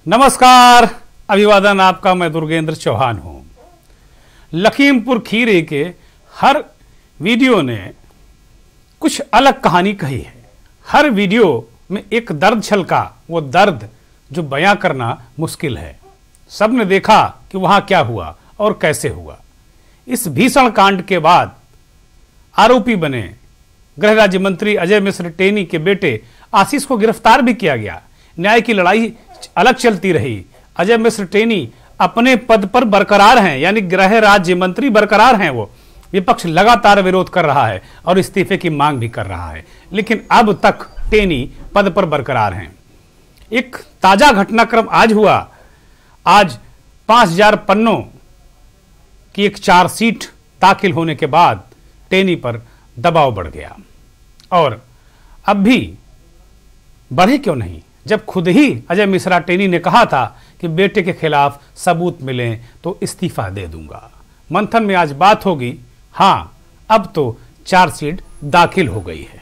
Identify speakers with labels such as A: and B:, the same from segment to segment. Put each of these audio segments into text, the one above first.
A: नमस्कार, अभिवादन आपका। मैं दुर्गेंद्र चौहान हूं। लखीमपुर खीरी के हर वीडियो ने कुछ अलग कहानी कही है। हर वीडियो में एक दर्द छलका, वो दर्द जो बयां करना मुश्किल है। सबने देखा कि वहां क्या हुआ और कैसे हुआ। इस भीषण कांड के बाद आरोपी बने गृह राज्य मंत्री अजय मिश्र टेनी के बेटे आशीष को गिरफ्तार भी किया गया। न्याय की लड़ाई अलग चलती रही। अजय मिश्र टेनी अपने पद पर बरकरार हैं, यानी गृह राज्य मंत्री बरकरार हैं। वो विपक्ष लगातार विरोध कर रहा है और इस्तीफे की मांग भी कर रहा है, लेकिन अब तक टेनी पद पर बरकरार हैं। एक ताजा घटनाक्रम आज हुआ। आज 5000 पन्नों की एक चार्जशीट दाखिल होने के बाद टेनी पर दबाव बढ़ गया। और अब भी बढ़े क्यों नहीं, जब खुद ही अजय मिश्रा टेनी ने कहा था कि बेटे के खिलाफ सबूत मिलें तो इस्तीफा दे दूंगा। मंथन में आज बात होगी। हां, अब तो चार्जशीट दाखिल हो गई है।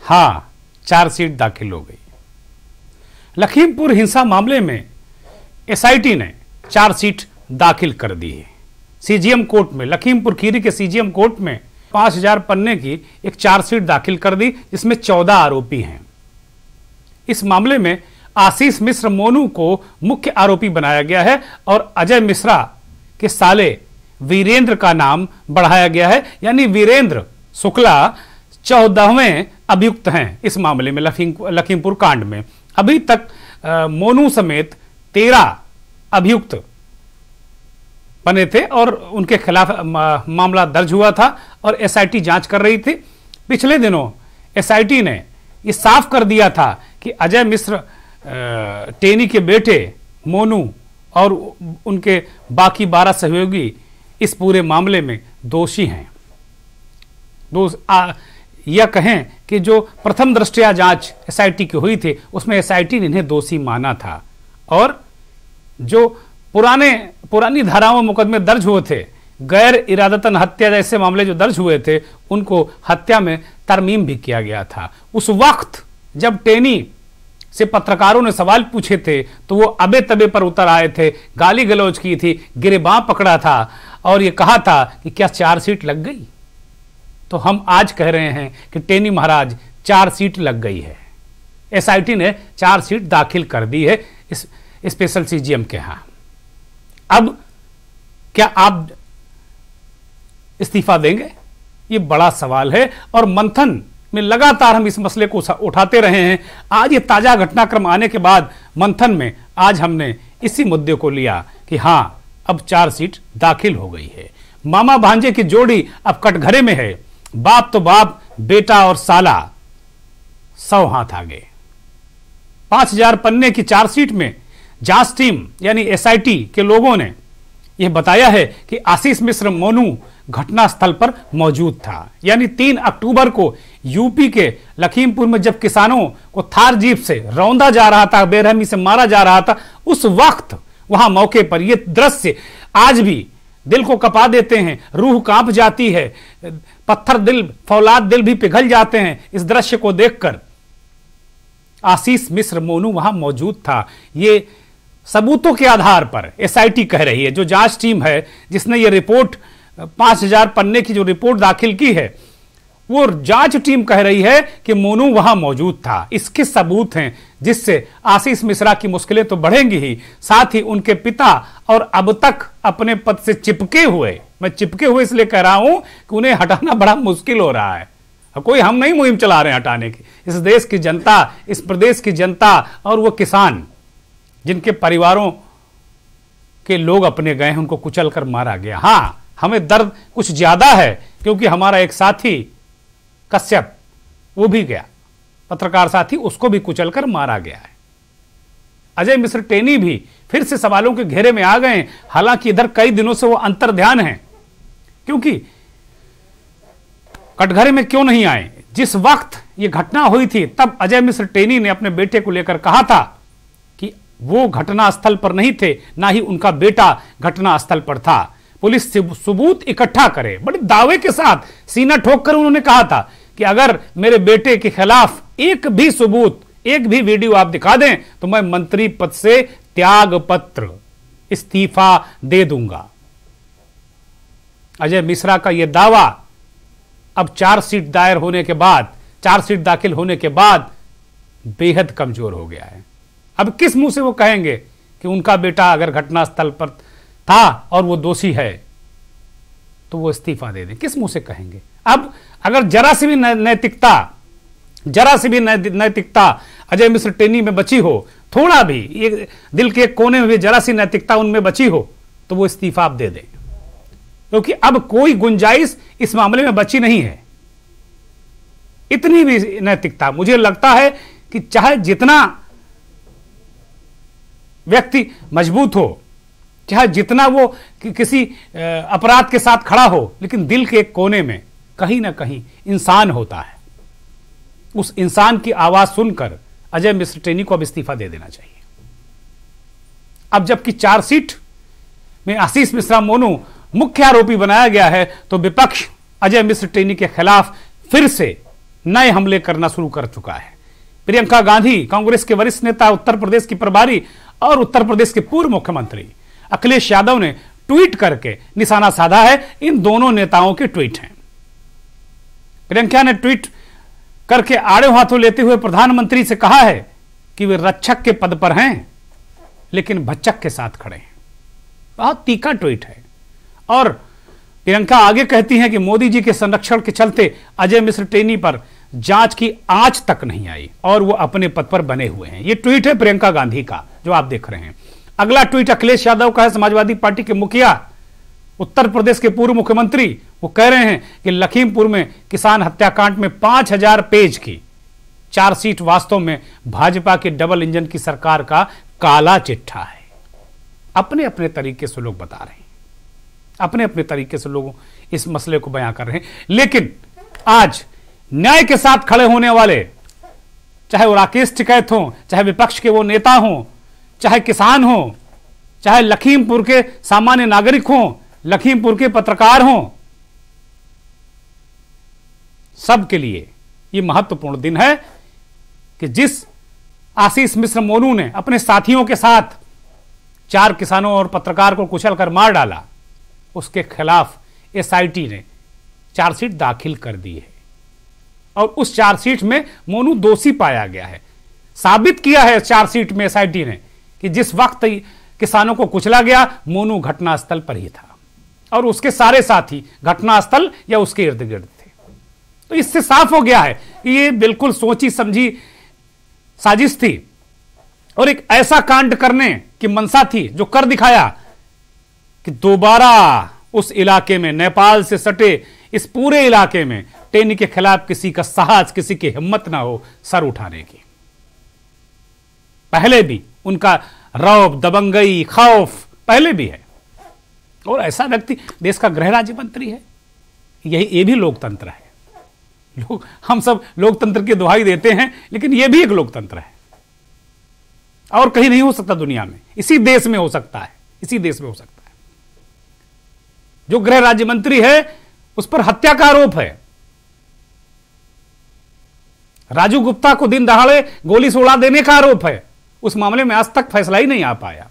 A: हाँ, चार्जशीट दाखिल हो गई। लखीमपुर हिंसा मामले में एसआईटी ने चार्जशीट दाखिल कर दी है। सीजीएम कोर्ट में, लखीमपुर खीरी के सीजीएम कोर्ट में 5000 पन्ने की एक चार्जशीट दाखिल कर दी, जिसमें 14 आरोपी हैं। इस मामले में आशीष मिश्र मोनू को मुख्य आरोपी बनाया गया है और अजय मिश्रा के साले वीरेंद्र का नाम बढ़ाया गया है, यानी वीरेंद्र शुक्ला 14वें अभियुक्त हैं इस मामले में। लखीमपुर कांड में अभी तक मोनू समेत 13 अभियुक्त बने थे और उनके खिलाफ मामला दर्ज हुआ था और एसआईटी जांच कर रही थी। पिछले दिनों एसआईटी ने यह साफ कर दिया था कि अजय मिश्र टेनी के बेटे मोनू और उनके बाकी 12 सहयोगी इस पूरे मामले में दोषी हैं। यह कहें कि जो प्रथम दृष्टया जांच एसआईटी की हुई थी, उसमें एसआईटी ने इन्हें दोषी माना था और जो पुरानी धाराओं में मुकदमे दर्ज हुए थे, गैर इरादतन हत्या जैसे मामले जो दर्ज हुए थे, उनको हत्या में तरमीम भी किया गया था। उस वक्त जब टेनी से पत्रकारों ने सवाल पूछे थे तो वो अबे तबे पर उतर आए थे, गाली गलौज की थी, गिरेबां पकड़ा था और ये कहा था कि क्या चार्जशीट लग गई। तो हम आज कह रहे हैं कि टेनी महाराज, चार्जशीट लग गई है। एसआईटी ने चार्जशीट दाखिल कर दी है इस स्पेशल सीजीएम के यहां। अब क्या आप इस्तीफा देंगे, ये बड़ा सवाल है और मंथन में लगातार हम इस मसले को उठाते रहे हैं। आज ये ताजा घटनाक्रम आने के बाद मंथन में आज हमने इसी मुद्दे को लिया कि हां, अब चार्जशीट दाखिल हो गई है। मामा भांजे की जोड़ी अब कटघरे में है। बाप तो बाप, बेटा और साला 100 हाथ आगे। 5000 पन्ने की चार्जशीट में जांच टीम यानी एसआईटी के लोगों ने यह बताया है कि आशीष मिश्र मोनू घटनास्थल पर मौजूद था। यानी 3 अक्टूबर को यूपी के लखीमपुर में जब किसानों को थार जीप से रौंदा जा रहा था, बेरहमी से मारा जा रहा था, उस वक्त वहां मौके पर यह दृश्य आज भी दिल को कपा देते हैं। रूह कांप जाती है, पत्थर दिल, फौलाद दिल भी पिघल जाते हैं इस दृश्य को देखकर। आशीष मिश्र मोनू वहां मौजूद था। ये सबूतों के आधार पर एसआईटी कह रही है, जो जांच टीम है जिसने ये रिपोर्ट 5000 पन्ने की जो रिपोर्ट दाखिल की है, वो जांच टीम कह रही है कि मोनू वहां मौजूद था। इसके सबूत हैं, जिससे आशीष मिश्रा की मुश्किलें तो बढ़ेंगी ही, साथ ही उनके पिता और अब तक अपने पद से चिपके हुए, मैं चिपके हुए इसलिए कह रहा हूं कि उन्हें हटाना बड़ा मुश्किल हो रहा है। कोई हम नहीं मुहिम चला रहे हैं हटाने की। इस देश की जनता, इस प्रदेश की जनता और वो किसान जिनके परिवारों के लोग अपने गए हैं, उनको कुचल कर मारा गया। हां, हमें दर्द कुछ ज्यादा है क्योंकि हमारा एक साथी कश्यप, वो भी गया, पत्रकार साथी, उसको भी कुचलकर मारा गया है। अजय मिश्र टेनी भी फिर से सवालों के घेरे में आ गए। हालांकि इधर कई दिनों से वो अंतर्ध्यान है, क्योंकि कटघरे में क्यों नहीं आए। जिस वक्त ये घटना हुई थी तब अजय मिश्र टेनी ने अपने बेटे को लेकर कहा था कि वो घटनास्थल पर नहीं थे, ना ही उनका बेटा घटनास्थल पर था। पुलिस सबूत इकट्ठा करे, बड़े दावे के साथ सीना ठोक कर उन्होंने कहा था कि अगर मेरे बेटे के खिलाफ एक भी सबूत, एक भी वीडियो आप दिखा दें तो मैं मंत्री पद से त्याग पत्र, इस्तीफा दे दूंगा। अजय मिश्रा का यह दावा अब चार्जशीट दायर होने के बाद, चार्जशीट दाखिल होने के बाद बेहद कमजोर हो गया है। अब किस मुंह से वो कहेंगे कि उनका बेटा अगर घटनास्थल पर था और वो दोषी है तो वो इस्तीफा दे दें? किस मुंह से कहेंगे? अब अगर जरा सी भी नैतिकता, जरा सी भी नैतिकता अजय मिश्र टेनी में बची हो, थोड़ा भी ये दिल के कोने में भी जरा सी नैतिकता उनमें बची हो, तो वो इस्तीफा आप दे दें, क्योंकि अब कोई गुंजाइश इस मामले में बची नहीं है। इतनी भी नैतिकता मुझे लगता है कि चाहे जितना व्यक्ति मजबूत हो, चाहे जितना वो किसी अपराध के साथ खड़ा हो, लेकिन दिल के एक कोने में कहीं ना कहीं इंसान होता है। उस इंसान की आवाज सुनकर अजय मिश्र टेनी को अब इस्तीफा दे देना चाहिए। अब जबकि चार्जशीट में आशीष मिश्रा मोनू मुख्य आरोपी बनाया गया है, तो विपक्ष अजय मिश्र टेनी के खिलाफ फिर से नए हमले करना शुरू कर चुका है। प्रियंका गांधी, कांग्रेस के वरिष्ठ नेता, उत्तर प्रदेश की प्रभारी और उत्तर प्रदेश के पूर्व मुख्यमंत्री अखिलेश यादव ने ट्वीट करके निशाना साधा है। इन दोनों नेताओं के ट्वीट हैं। प्रियंका ने ट्वीट करके आड़े हाथों लेते हुए प्रधानमंत्री से कहा है कि वे रक्षक के पद पर हैं लेकिन भच्चक के साथ खड़े हैं। बहुत तीखा ट्वीट है। और प्रियंका आगे कहती हैं कि मोदी जी के संरक्षण के चलते अजय मिश्र टेनी पर जांच की आंच तक नहीं आई और वो अपने पद पर बने हुए हैं। ये ट्वीट है प्रियंका गांधी का जो आप देख रहे हैं। अगला ट्वीट अखिलेश यादव का है, समाजवादी पार्टी के मुखिया, उत्तर प्रदेश के पूर्व मुख्यमंत्री। वो कह रहे हैं कि लखीमपुर में किसान हत्याकांड में 5000 पेज की चार्जशीट वास्तव में भाजपा के डबल इंजन की सरकार का काला चिट्ठा है। अपने अपने तरीके से लोग बता रहे हैं, अपने अपने तरीके से लोग इस मसले को बयां कर रहे हैं। लेकिन आज न्याय के साथ खड़े होने वाले, चाहे वो राकेश टिकैत हो, चाहे विपक्ष के वो नेता हो, चाहे किसान हो, चाहे लखीमपुर के सामान्य नागरिक हो, लखीमपुर के पत्रकार हों, सबके लिए यह महत्वपूर्ण दिन है कि जिस आशीष मिश्र मोनू ने अपने साथियों के साथ 4 किसानों और पत्रकार को कुचलकर मार डाला, उसके खिलाफ एसआईटी ने चार्जशीट दाखिल कर दी है और उस चार्जशीट में मोनू दोषी पाया गया है। साबित किया है चार्जशीट में एसआईटी ने कि जिस वक्त किसानों को कुचला गया, मोनू घटनास्थल पर ही था और उसके सारे साथी घटनास्थल या उसके इर्द गिर्द थे। तो इससे साफ हो गया है कि ये बिल्कुल सोची समझी साजिश थी और एक ऐसा कांड करने की मंशा थी जो कर दिखाया कि दोबारा उस इलाके में, नेपाल से सटे इस पूरे इलाके में टेनी के खिलाफ किसी का साहस, किसी की हिम्मत ना हो सर उठाने की। पहले भी उनका रौब, दबंगई, खौफ पहले भी है और ऐसा व्यक्ति देश का गृह राज्य मंत्री है। ये भी लोकतंत्र है। हम सब लोकतंत्र की दुहाई देते हैं, लेकिन यह भी एक लोकतंत्र है और कहीं नहीं हो सकता दुनिया में, इसी देश में हो सकता है, इसी देश में हो सकता है। जो गृह राज्य मंत्री है उस पर हत्या का आरोप है। राजू गुप्ता को दिन दहाड़े गोली से उड़ा देने का आरोप है। उस मामले में आज तक फैसला ही नहीं आ पाया।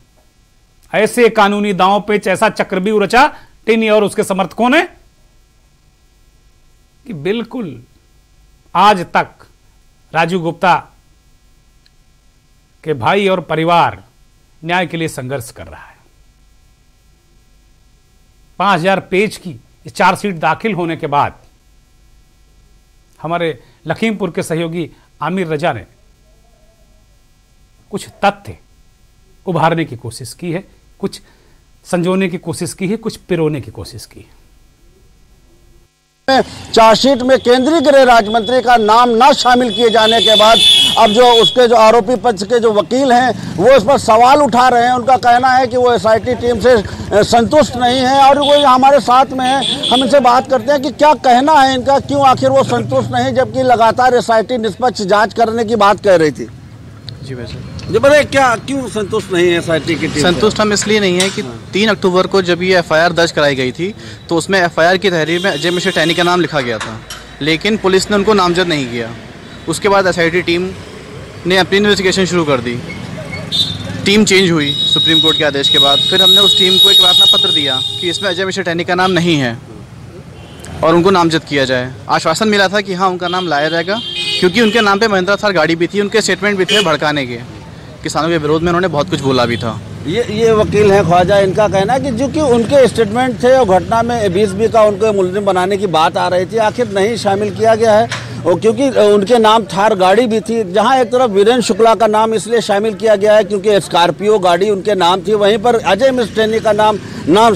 A: ऐसे कानूनी दांव पे ऐसा चक्रव्यूह रचा टेनी और उसके समर्थकों ने कि बिल्कुल आज तक राजू गुप्ता के भाई और परिवार न्याय के लिए संघर्ष कर रहा है। 5000 पेज की चार्जशीट दाखिल होने के बाद हमारे लखीमपुर के सहयोगी आमिर रजा ने कुछ तथ्य उभारने की कोशिश की है, कुछ संजोने की कोशिश की है, कुछ पिरोने की कोशिश की है।
B: चार्जशीट में केंद्रीय गृह राज्य मंत्री का नाम न शामिल किए जाने के बाद अब जो उसके जो आरोपी पक्ष के जो वकील हैं वो इस पर सवाल उठा रहे हैं। उनका कहना है कि वो एसआईटी टीम से संतुष्ट नहीं है और वो हमारे साथ में है। हम इनसे बात करते हैं कि क्या कहना है इनका, क्यों आखिर वो संतुष्ट नहीं, जबकि लगातार एसआईटी निष्पक्ष जाँच करने की बात कह रही थी।
C: जी वैसे
B: जो बताइए क्या क्यों संतुष्ट नहीं है एसआईटी की टीम?
C: संतुष्ट हम इसलिए नहीं है कि 3 अक्टूबर को जब ये एफआईआर दर्ज कराई गई थी तो उसमें एफआईआर की तहरीर में अजय मिश्र टैनी का नाम लिखा गया था, लेकिन पुलिस ने उनको नामजद नहीं किया। उसके बाद एसआईटी टीम ने अपनी इन्वेस्टिगेशन शुरू कर दी। टीम चेंज हुई सुप्रीम कोर्ट के आदेश के बाद। फिर हमने उस टीम को एक प्रार्थना पत्र दिया कि इसमें अजय मिश्र टैनी का नाम नहीं है और उनको नामजद किया जाए। आश्वासन मिला था कि हाँ उनका नाम लाया जाएगा, क्योंकि उनके नाम पे महिंद्रा थार गाड़ी भी थी, उनके स्टेटमेंट भी थे भड़काने के। किसानों के विरोध में उन्होंने बहुत कुछ बोला भी था।
B: ये वकील हैं ख्वाजा, इनका कहना है कि जो कि उनके स्टेटमेंट थे और घटना में 20 का उनको मुलजिम बनाने की बात आ रही थी, आखिर नहीं शामिल किया गया है। और क्योंकि उनके नाम थार गाड़ी भी थी, जहां एक तरफ वीरेंद्र शुक्ला का नाम इसलिए शामिल किया गया है क्योंकि स्कॉर्पियो गाड़ी उनके नाम थी, वहीं पर अजय मिश्र टैनी का नाम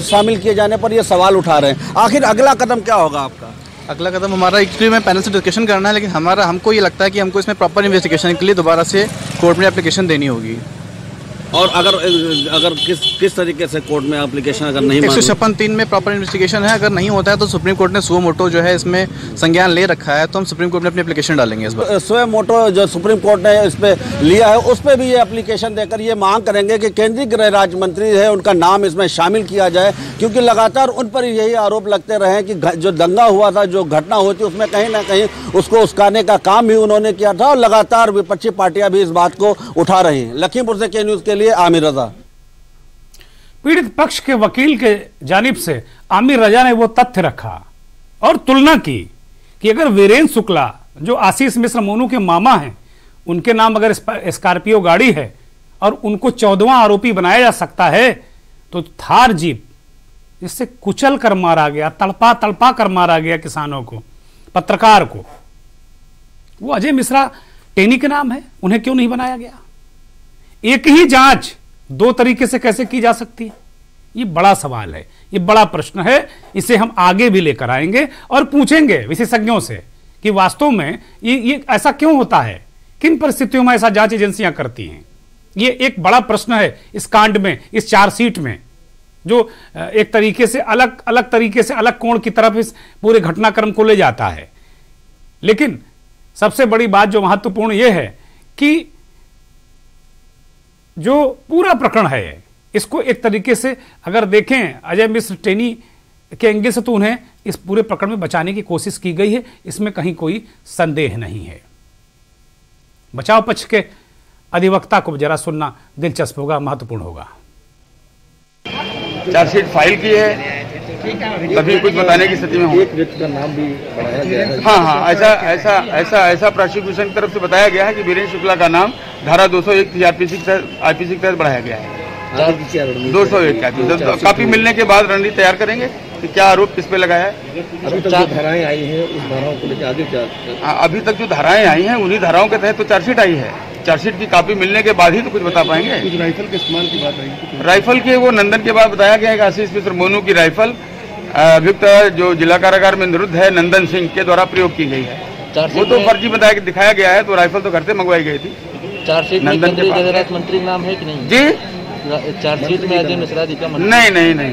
B: शामिल किए जाने पर ये सवाल उठा रहे हैं। आखिर अगला कदम क्या होगा आपका?
C: अगला कदम हमारा एक्चुअली में पैनल से डिस्कशन करना है, लेकिन हमको ये लगता है कि हमको इसमें प्रॉपर इन्वेस्टिगेशन के लिए दोबारा से कोर्ट में एप्लीकेशन देनी होगी।
B: और अगर किस तरीके से कोर्ट में एप्लीकेशन अगर नहीं
C: 156(3) में प्रॉपर इन्वेस्टिगेशन है, अगर नहीं होता है तो सुप्रीम कोर्ट ने सुओ मोटो जो है इसमें संज्ञान ले रखा है, तो हम सुप्रीम कोर्ट में अपनी एप्लीकेशन डालेंगे इस बार।
B: सुओ मोटो जो सुप्रीम कोर्ट ने इस पे लिया है उस पर भी ये एप्लीकेशन देकर ये मांग करेंगे कि केंद्रीय गृह राज्य मंत्री है उनका नाम इसमें शामिल किया जाए, क्योंकि लगातार उन पर यही आरोप लगते रहे कि जो दंगा हुआ था, जो घटना हुई थी, उसमें कहीं ना कहीं उसको उस्काने का काम भी उन्होंने किया था और लगातार विपक्षी पार्टियां भी इस बात को उठा रही हैं। लखीमपुर से के न्यूज़ के लिए आमिर रजा।
A: पीड़ित पक्ष के वकील के जानिब से आमिर रजा ने वो तथ्य रखा और तुलना की कि अगर वीरेंद्र शुक्ला जो आशीष मिश्र मोनू के मामा हैं, उनके नाम अगर स्कॉर्पियो गाड़ी है और उनको 14वां आरोपी बनाया जा सकता है, तो थार जीप जिससे कुचल कर मारा गया, तड़पा तड़पा कर मारा गया किसानों को, पत्रकार को, वो अजय मिश्रा टैनी के नाम है, उन्हें क्यों नहीं बनाया गया? एक ही जांच 2 तरीके से कैसे की जा सकती है? ये बड़ा सवाल है, ये बड़ा प्रश्न है। इसे हम आगे भी लेकर आएंगे और पूछेंगे विशेषज्ञों से कि वास्तव में ये ऐसा क्यों होता है, किन परिस्थितियों में ऐसा जांच एजेंसियां करती हैं। ये एक बड़ा प्रश्न है इस कांड में, इस चार्जशीट में, जो एक तरीके से अलग कोण की तरफ इस पूरे घटनाक्रम को ले जाता है। लेकिन सबसे बड़ी बात जो महत्वपूर्ण यह है कि जो पूरा प्रकरण है इसको एक तरीके से अगर देखें अजय मिश्र टैनी के एंगल से, तो उन्हें इस पूरे प्रकरण में बचाने की कोशिश की गई है, इसमें कहीं कोई संदेह नहीं है। बचाव पक्ष के अधिवक्ता को जरा सुनना दिलचस्प होगा, महत्वपूर्ण होगा।
D: चार्जशीट फाइल की है, तभी कुछ बताने की स्थिति में हूँ।
B: एक व्यक्ति का नाम भी बढ़ाया गया है।
D: हाँ, ऐसा प्रोसिक्यूशन की तरफ से बताया गया है कि वीरेंद्र शुक्ला का नाम धारा 201 आईपीसी के तहत बढ़ाया गया है। 201 का कापी मिलने के बाद रणनीति तैयार करेंगे कि क्या आरोप किस पे लगाया है।
B: अभी तक जो धाराएं आई हैं उस धाराओं को लेकर आगे क्या?
D: अभी तक जो धाराएं आई हैं उन्हीं धाराओं के तहत तो चार्जशीट आई है। चार्जशीट की कापी मिलने के बाद ही तो कुछ बता पाएंगे।
B: कुछ राइफल के इस्तेमाल की बात आई,
D: राइफल की वो नंदन के बाद बताया गया है कि आशीष मिश्र मोनू की राइफल अभियुक्त जो जिला कारागार में निरुद्ध है नंदन सिंह के द्वारा प्रयोग की गई है। वो तो फर्जी बताया दिखाया गया है, तो राइफल तो घर से मंगवाई गई थी।
E: चार्जशीट में केंद्रीय गृह राज्य मंत्री का नाम है कि नहीं?
D: जी,
E: चार्जशीट में अजय मिश्रा जी का
D: नहीं,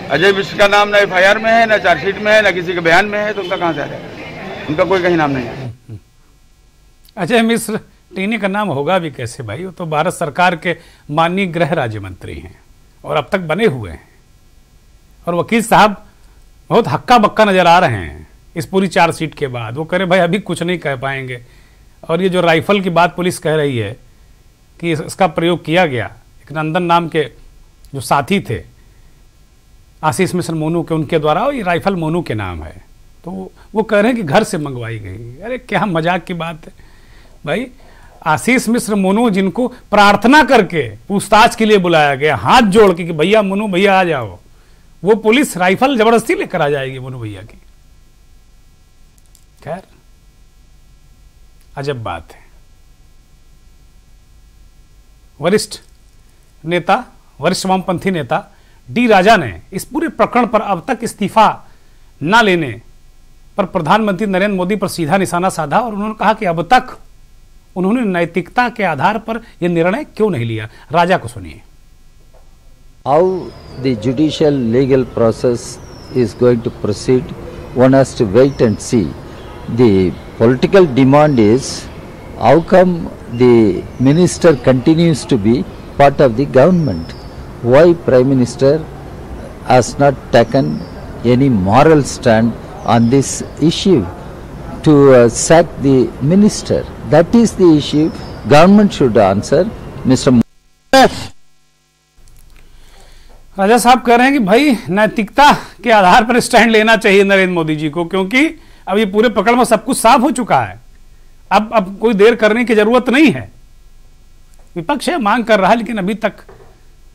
D: अजय मिश्र का नाम न एफआईआर में है, न चार्जशीट में है, न किसी के बयान में है, तो उनका कहाँ से आ जाएगा? उनका कोई कहीं नाम नहीं है।
A: अजय मिश्र टैनी का नाम होगा भी कैसे भाई? वो तो भारत सरकार के माननीय गृह राज्य मंत्री हैं और अब तक बने हुए हैं, और वकील साहब बहुत हक्का बक्का नजर आ रहे हैं इस पूरी चार्जशीट के बाद। वो कह रहे भाई अभी कुछ नहीं कह पाएंगे। और ये जो राइफल की बात पुलिस कह रही है कि इसका प्रयोग किया गया, एक नंदन नाम के जो साथी थे आशीष मिश्र मोनू के, उनके द्वारा, और ये राइफल मोनू के नाम है, तो वो कह रहे हैं कि घर से मंगवाई गई। अरे क्या मजाक की बात है भाई। आशीष मिश्र मोनू जिनको प्रार्थना करके पूछताछ के लिए बुलाया गया, हाथ जोड़ के कि भैया मोनू भैया आ जाओ, वो पुलिस राइफल जबरदस्ती लेकर आ जाएगी मोनू भैया की। खैर अजब बात है। वरिष्ठ वामपंथी नेता डी राजा ने इस पूरे प्रकरण पर अब तक इस्तीफा न लेने पर प्रधानमंत्री नरेंद्र मोदी पर सीधा निशाना साधा और उन्होंने कहा कि अब तक उन्होंने नैतिकता के आधार पर यह निर्णय क्यों नहीं लिया। राजा को सुनिए।
F: How the judicial legal process is going to proceed, one has to wait and see. The political demand is how come the minister continues to be part of the government? Why Prime Minister has not taken any moral stand on this issue to sack the minister? That is the issue. Government should answer. Mr.
A: राजा साहब कह रहे हैं कि भाई नैतिकता के आधार पर stand लेना चाहिए नरेंद्र मोदी जी को, क्योंकि अब ये पूरे पकड़ में सब कुछ साफ हो चुका है। अब कोई देर करने की जरूरत नहीं है। विपक्ष है, मांग कर रहा है, लेकिन अभी तक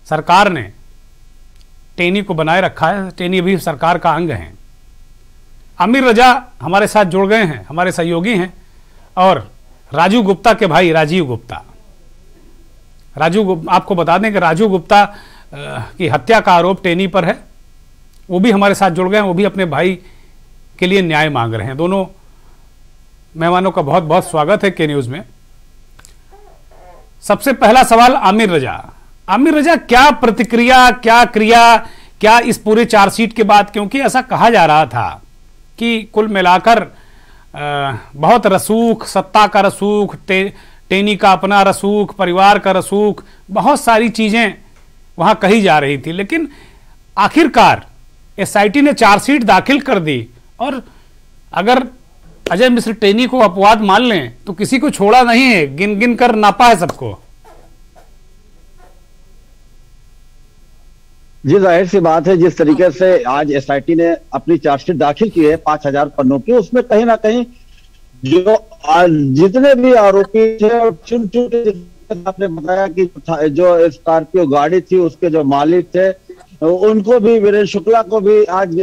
A: सरकार ने टेनी को बनाए रखा है। टेनी अभी सरकार का अंग है। आमिर रजा हमारे साथ जुड़ गए हैं, हमारे सहयोगी हैं, और राजू गुप्ता के भाई राजीव गुप्ता। आपको बता दें कि राजू गुप्ता की हत्या का आरोप टेनी पर है। वो भी हमारे साथ जुड़ गए हैं, वो भी अपने भाई के लिए न्याय मांग रहे हैं। दोनों मेहमानों का बहुत बहुत स्वागत है के न्यूज में। सबसे पहला सवाल आमिर रजा। आमिर रजा, क्या प्रतिक्रिया, क्या क्रिया, क्या इस पूरे चार्जशीट के बाद, क्योंकि ऐसा कहा जा रहा था कि कुल मिलाकर बहुत रसूख, सत्ता का रसूख, टेनी का अपना रसूख, परिवार का रसूख, बहुत सारी चीजें वहां कही जा रही थी, लेकिन आखिरकार एसआईटी ने चार्जशीट दाखिल कर दी। और अगर अजय मिश्र टेनी को अपवाद मान लें तो किसी को छोड़ा नहीं है, गिन गिन कर नापा है सबको।
B: जी, जाहिर सी बात है, जिस तरीके से आज एसआईटी ने अपनी चार्जशीट दाखिल की है 5000 पन्नों की, उसमें कहीं ना कहीं जो जितने भी आरोपी थे और चुन चुन के, आपने बताया कि जो स्कॉर्पियो गाड़ी थी उसके जो मालिक थे उनको भी, वीरेंद्र शुक्ला को भी आज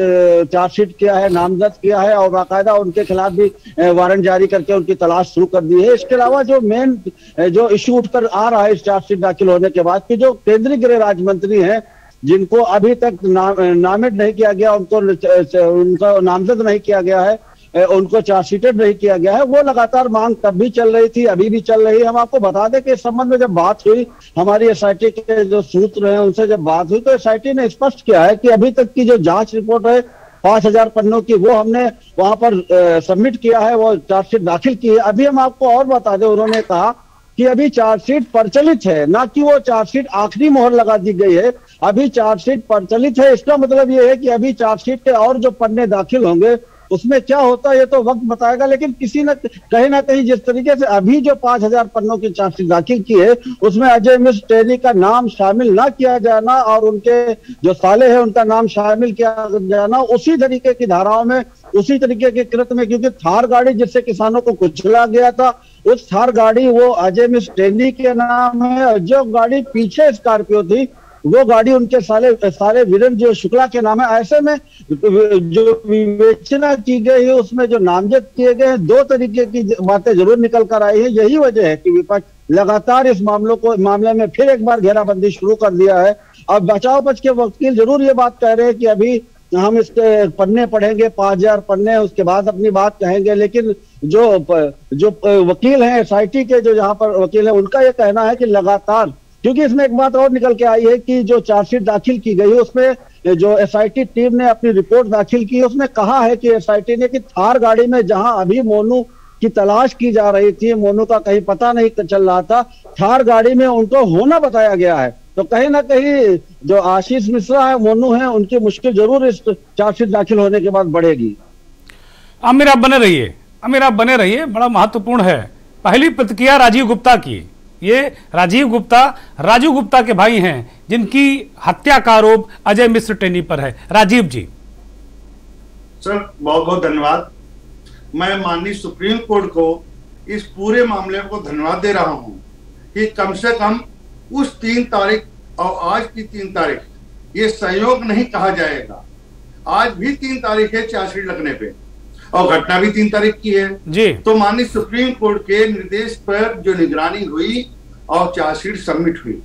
B: चार्जशीट किया है, नामजद किया है और बाकायदा उनके खिलाफ भी वारंट जारी करके उनकी तलाश शुरू कर दी है। इसके अलावा जो मेन जो इश्यू उठकर आ रहा है इस चार्जशीट दाखिल होने के बाद, कि जो केंद्रीय गृह राज्य मंत्री हैं जिनको अभी तक नामित नहीं किया गया, उनको नामजद नहीं किया गया है, उनको चार्जशीटेड नहीं किया गया है, वो लगातार मांग तब भी चल रही थी, अभी भी चल रही है। हम आपको बता दें कि इस संबंध में जब बात हुई, हमारी एसआईटी के जो सूत्र हैं उनसे जब बात हुई, तो एसआईटी ने स्पष्ट किया है कि अभी तक की जो जांच रिपोर्ट है 5000 पन्नों की, वो हमने वहां पर सबमिट किया है, वो चार्जशीट दाखिल की है। अभी हम आपको और बता दें, उन्होंने कहा कि अभी चार्जशीट प्रचलित है, ना कि वो चार्जशीट आखिरी मोहर लगा दी गई है, अभी चार्जशीट प्रचलित है। इसका मतलब ये है कि अभी चार्जशीट के और जो पन्ने दाखिल होंगे उसमें क्या होता है ये तो वक्त बताएगा, लेकिन किसी न कहीं ना कहीं जिस तरीके से अभी जो 5000 पन्नों की चार्जशीट दाखिल की है उसमें अजय मिश्र टेनी का नाम शामिल ना किया जाना और उनके जो साले हैं उनका नाम शामिल किया जाना, उसी तरीके की धाराओं में, उसी तरीके के कृत्य में, क्योंकि थार गाड़ी जिससे किसानों को कुचला गया था, उस थार गाड़ी वो अजय मिश्र टेनी के नाम है, और जो गाड़ी पीछे स्कॉर्पियो थी वो गाड़ी उनके साले वीरेंद्र शुक्ला के नाम है। ऐसे में जो विवेचना की गई है उसमें जो नामजद किए गए हैं, दो तरीके की बातें जरूर निकल कर आई है। यही वजह है कि विपक्ष लगातार इस मामले में फिर एक बार घेराबंदी शुरू कर दिया है। अब बचाव पक्ष के वकील जरूर ये बात कह रहे हैं कि अभी हम इसके पन्ने पढ़ेंगे, 5000 पन्ने, उसके बाद अपनी बात कहेंगे, लेकिन जो वकील हैं एसआईटी के, जो यहाँ पर वकील हैं, उनका ये कहना है कि लगातार, क्योंकि इसमें एक बात और निकल के आई है कि जो चार्जशीट दाखिल की गई है उसमें जो एसआईटी टीम ने अपनी रिपोर्ट दाखिल की है उसमें कहा है कि एसआईटी ने कि थार गाड़ी में जहां अभी मोनू की तलाश की जा रही थी, मोनू का कहीं पता नहीं चल रहा था, थार गाड़ी में उनको होना बताया गया है। तो कहीं ना कहीं जो आशीष मिश्रा है, मोनू है, उनकी मुश्किल जरूर इस चार्जशीट दाखिल होने के बाद बढ़ेगी।
A: आमिर आप बने रहिए, आमिर आप बने रहिए, बड़ा महत्वपूर्ण है। पहली प्रतिक्रिया राजीव गुप्ता की। ये राजीव गुप्ता राजू गुप्ता के भाई हैं जिनकी हत्या का आरोप अजय मिश्र टेनी पर है। राजीव जी।
G: सर बहुत बहुत धन्यवाद। मैं माननीय सुप्रीम कोर्ट को इस पूरे मामले को धन्यवाद दे रहा हूं कि कम से कम उस 3 तारीख और आज की 3 तारीख, ये संयोग नहीं कहा जाएगा। आज भी 3 तारीख है चार्जशीट लगने पे और घटना भी 3 तारीख की है जी। तो माननीय सुप्रीम कोर्ट के निर्देश पर जो निगरानी हुई और चार्जशीट सबमिट हुई,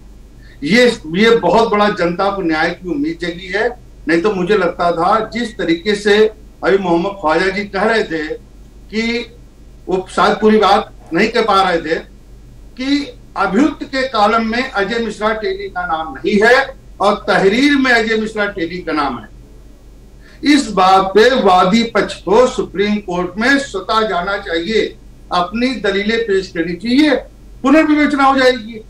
G: ये बहुत बड़ा जनता को न्याय की उम्मीद जगी है। नहीं तो मुझे लगता था जिस तरीके से अभी मोहम्मद ख्वाजा जी कह रहे थे कि वो शायद पूरी बात नहीं कह पा रहे थे कि अभियुक्त के कॉलम में अजय मिश्रा टेनी का नाम नहीं है और तहरीर में अजय मिश्रा टेनी का नाम है। इस बात पे वादी पक्ष को सुप्रीम कोर्ट में स्वतः जाना चाहिए, अपनी दलीलें पेश करनी चाहिए, पुनर्विवेचना हो जाएगी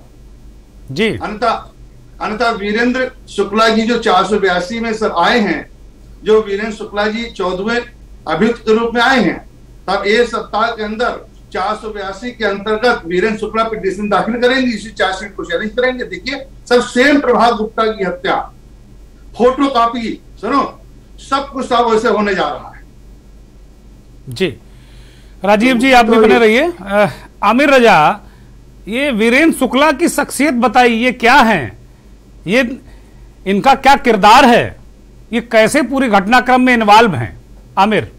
A: जी।
G: अन्यथा वीरेंद्र शुक्ला जी जो 482 में सर आए हैं, जो वीरेंद्र शुक्ला जी 14वें अभियुक्त के रूप में आए हैं, तब एक सप्ताह के अंदर 482 के अंतर्गत वीरेंद्र शुक्ला पिटीशन दाखिल करेंगे, इसी चार्जशीट को चैलेंज करेंगे। देखिए सब सेम प्रभात गुप्ता की हत्या, फोटो कॉपी, सुनो सब कुछ सब वैसे होने जा रहा है
A: जी। राजीव जी आप भी बने रहिए। आमिर रजा, ये वीरेंद्र शुक्ला की शख्सियत बताइए, ये क्या है, ये इनका क्या किरदार है, ये कैसे पूरी घटनाक्रम में इन्वॉल्व हैं? आमिर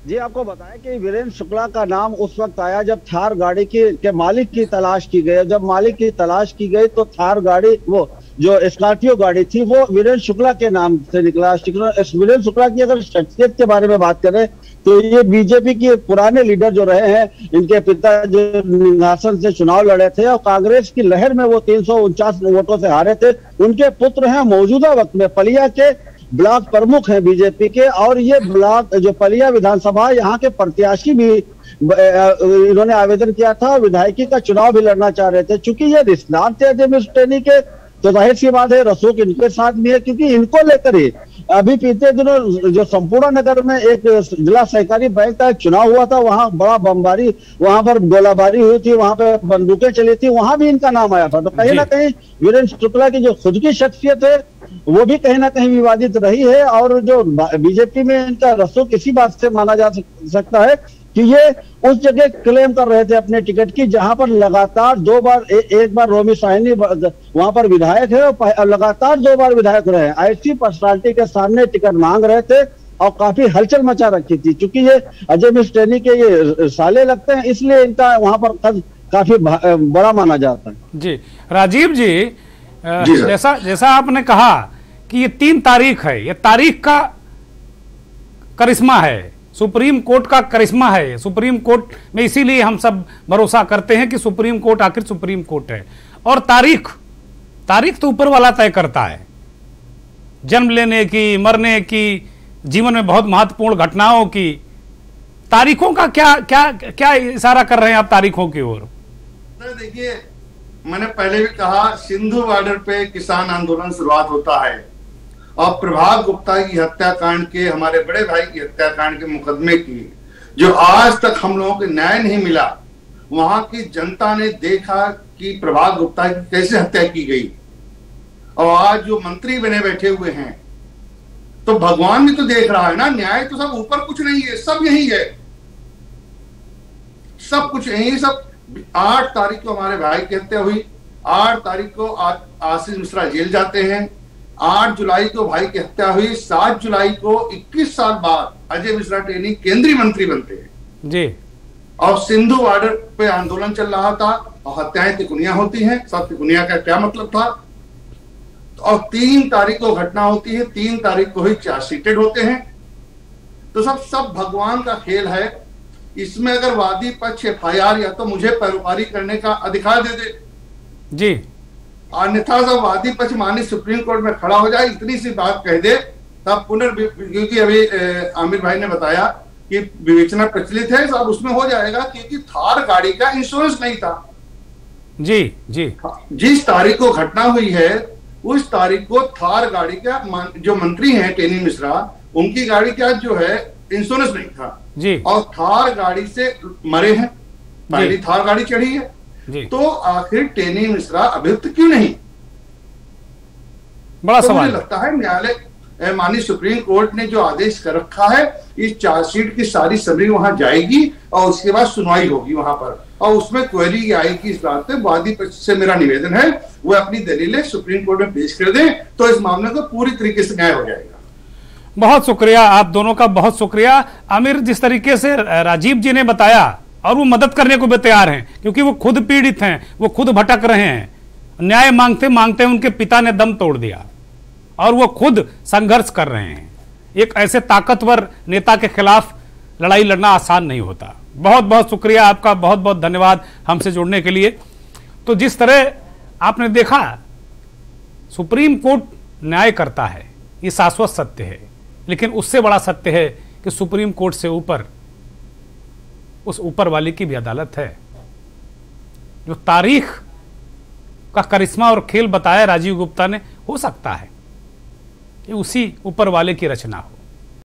B: जी, आपको बताएं कि वीरेंद्र शुक्ला का नाम उस वक्त आया जब थार गाड़ी के मालिक की तलाश की गई। जब मालिक की तलाश की गई तो थार गाड़ी, वो जो स्कॉर्पियो गाड़ी थी, वो वीरेंद्र शुक्ला के नाम से निकला। वीरेंद्र शुक्ला की अगर शख्सियत के बारे में बात करें तो ये बीजेपी के पुराने लीडर जो रहे हैं, इनके पिता जो निघासन से चुनाव लड़े थे और कांग्रेस की लहर में वो 349 वोटों से हारे थे, उनके पुत्र हैं मौजूदा वक्त में पलिया के ब्लॉक प्रमुख हैं बीजेपी के। और ये ब्लॉक जो पलिया विधानसभा, यहाँ के प्रत्याशी भी इन्होंने आवेदन किया था, विधायकी का चुनाव भी लड़ना चाह रहे थे। चूंकि ये रिश्तेदार थे अजय मिश्रा टेनी के, तो जाहिर सी बात है रसूख इनके साथ भी है, क्योंकि इनको लेकर ही अभी बीते दिनों जो संपूर्ण नगर में एक जिला सहकारी बैंक का चुनाव हुआ था, वहां बड़ा बमबारी, वहां पर गोलाबारी हुई थी, वहां पे बंदूकें चली थी, वहां भी इनका नाम आया था। तो कहीं ना कहीं वीरेंद्र शुक्ला की जो खुद की शख्सियत है वो भी कहीं ना कहीं विवादित रही है। और जो बीजेपी में इनका रसूख इसी बात से माना जा सकता है कि ये उस जगह क्लेम कर रहे थे अपने टिकट की जहां पर लगातार 2 बार, एक बार रोमी साहनी वहां पर विधायक है और लगातार 2 बार विधायक रहे। ऐसी पर्सनालिटी के सामने टिकट मांग रहे थे और काफी हलचल मचा रखी थी। चूंकि ये अजय मिश्रा टेनी के ये साले लगते हैं, इसलिए इनका वहां पर कद काफी बड़ा माना जाता है
A: जी। राजीव जी, जैसा आपने कहा कि ये 3 तारीख है, ये तारीख का करिश्मा है, सुप्रीम कोर्ट का करिश्मा है। सुप्रीम कोर्ट में इसीलिए हम सब भरोसा करते हैं कि सुप्रीम कोर्ट आखिर सुप्रीम कोर्ट है। और तारीख तो ऊपर वाला तय करता है, जन्म लेने की, मरने की, जीवन में बहुत महत्वपूर्ण घटनाओं की। तारीखों का क्या इशारा कर रहे हैं आप तारीखों की ओर?
G: देखिए, मैंने पहले भी कहा, सिंधु बॉर्डर पे किसान आंदोलन शुरुआत होता है और प्रभात गुप्ता की हत्याकांड के, हमारे बड़े भाई की हत्याकांड के मुकदमे की जो आज तक हम लोगों को न्याय नहीं मिला, वहां की जनता ने देखा कि प्रभात गुप्ता की कैसे हत्या की गई। और आज जो मंत्री बने बैठे हुए हैं, तो भगवान भी तो देख रहा है ना, न्याय तो सब ऊपर कुछ नहीं है, सब यही है, सब कुछ यही। सब 8 तारीख को हमारे भाई की हत्या हुई, 8 तारीख को आशीष मिश्रा जेल जाते हैं, 8 जुलाई को भाई की हत्या हुई, 7 जुलाई को 21 साल बाद अजय मिश्रा टेनी केंद्रीय मंत्री बनते हैं
A: जी।
G: और सिंधु बॉर्डर पे आंदोलन चल रहा था और हत्याएं तिकोनिया होती हैं। सब तिकोनिया का क्या मतलब था? और 3 तारीख को घटना होती है, 3 तारीख को ही चार्जशीटेड होते हैं। तो सब भगवान का खेल है। इसमें अगर वादी पक्ष FIR या तो मुझे पैरोकारी करने का अधिकार दे दे
A: जी,
G: अन्यथा सब वादी पक्ष माननीय सुप्रीम कोर्ट में खड़ा हो जाए, इतनी सी बात कह दे, तब क्योंकि अभी आमिर भाई ने बताया कि विवेचना प्रचलित है, सब उसमें हो जाएगा। क्योंकि थार गाड़ी का इंश्योरेंस नहीं था
A: जी जी।
G: जिस तारीख को घटना हुई है उस तारीख को थार गाड़ी का जो मंत्री हैं टेनी मिश्रा, उनकी गाड़ी का जो है इंश्योरेंस नहीं था
A: जी।
G: और थार गाड़ी से मरे हैं, पहली थार गाड़ी चढ़ी है
A: जी।
G: तो आखिर टेनी मिश्रा अभियुक्त क्यों नहीं?
A: बड़ा
G: तो
A: सवाल
G: मुझे लगता है न्यायालय, माननीय सुप्रीम कोर्ट ने जो आदेश कर रखा है, इस चार्जशीट की सारी समरी वहां जाएगी और उसके बाद सुनवाई होगी वहां पर, और उसमें क्वेरी आएगी इस बात पे। वादी पक्ष से मेरा निवेदन है वो अपनी दलीलें सुप्रीम कोर्ट में पेश कर दें, तो इस मामले को पूरी तरीके से न्याय हो जाएगा।
A: बहुत शुक्रिया आप दोनों का, बहुत शुक्रिया। आमिर, जिस तरीके से राजीव जी ने बताया, और वो मदद करने को भी तैयार हैं क्योंकि वो खुद पीड़ित हैं, वो खुद भटक रहे हैं, न्याय मांगते मांगते उनके पिता ने दम तोड़ दिया और वो खुद संघर्ष कर रहे हैं। एक ऐसे ताकतवर नेता के खिलाफ लड़ाई लड़ना आसान नहीं होता। बहुत बहुत शुक्रिया आपका, बहुत बहुत धन्यवाद हमसे जुड़ने के लिए। तो जिस तरह आपने देखा सुप्रीम कोर्ट न्याय करता है, ये शाश्वत सत्य है, लेकिन उससे बड़ा सत्य है कि सुप्रीम कोर्ट से ऊपर उस ऊपर वाले की भी अदालत है। जो तारीख का करिश्मा और खेल बताया राजीव गुप्ता ने, हो सकता है कि उसी ऊपर वाले की रचना हो।